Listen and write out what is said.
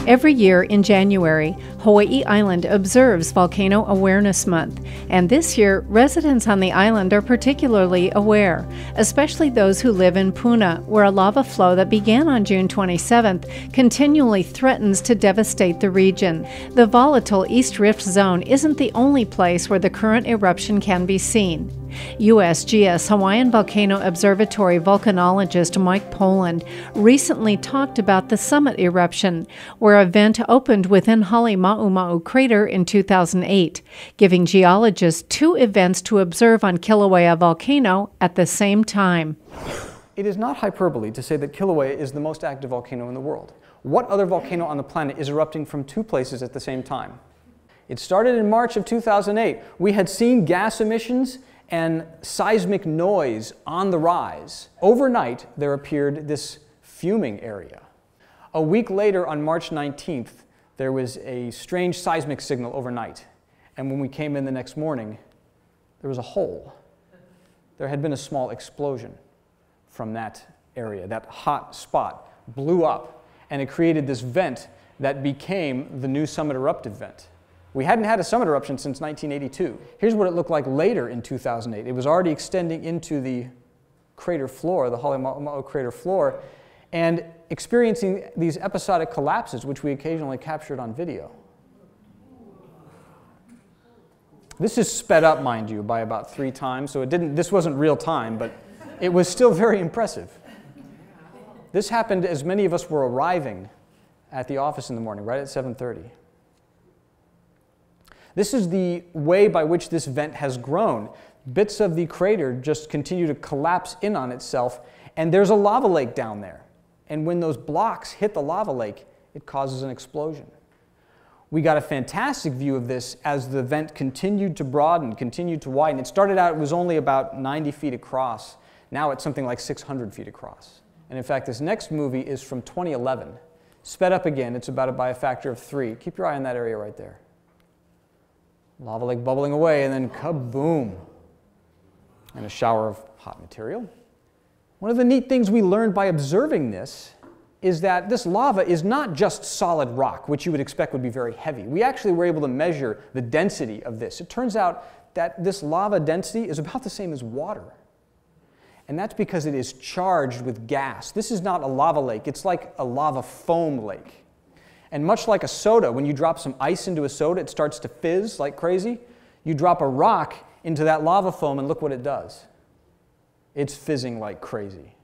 Every year in January, Hawaii Island observes Volcano Awareness Month, and this year, residents on the island are particularly aware, especially those who live in Puna, where a lava flow that began on June 27th continually threatens to devastate the region. The volatile East Rift Zone isn't the only place where the current eruption can be seen. USGS Hawaiian Volcano Observatory volcanologist Mike Poland recently talked about the summit eruption, where a vent opened within Halemaumau crater in 2008, giving geologists two events to observe on Kilauea volcano at the same time. It is not hyperbole to say that Kilauea is the most active volcano in the world. What other volcano on the planet is erupting from two places at the same time? It started in March of 2008. We had seen gas emissions and seismic noise on the rise. Overnight, there appeared this fuming area. A week later, on March 19th, there was a strange seismic signal overnight. And when we came in the next morning, there was a hole. There had been a small explosion from that area. That hot spot blew up, and it created this vent that became the new summit eruptive vent. We hadn't had a summit eruption since 1982. Here's what it looked like later in 2008. It was already extending into the crater floor, the Halemaumau crater floor, and experiencing these episodic collapses, which we occasionally captured on video. This is sped up, mind you, by about 3 times, so this wasn't real time, but it was still very impressive. This happened as many of us were arriving at the office in the morning, right at 7:30. This is the way by which this vent has grown. Bits of the crater just continue to collapse in on itself, and there's a lava lake down there. And when those blocks hit the lava lake, it causes an explosion. We got a fantastic view of this as the vent continued to broaden, continued to widen. It started out, it was only about 90 feet across. Now it's something like 600 feet across. And in fact, this next movie is from 2011. Sped up again, it's about by a factor of 3. Keep your eye on that area right there. Lava lake bubbling away, and then kaboom, and a shower of hot material. One of the neat things we learned by observing this is that this lava is not just solid rock, which you would expect would be very heavy. We actually were able to measure the density of this. It turns out that this lava density is about the same as water. And that's because it is charged with gas. This is not a lava lake. It's like a lava foam lake. And much like a soda, when you drop some ice into a soda, it starts to fizz like crazy. You drop a rock into that lava foam, and look what it does. It's fizzing like crazy.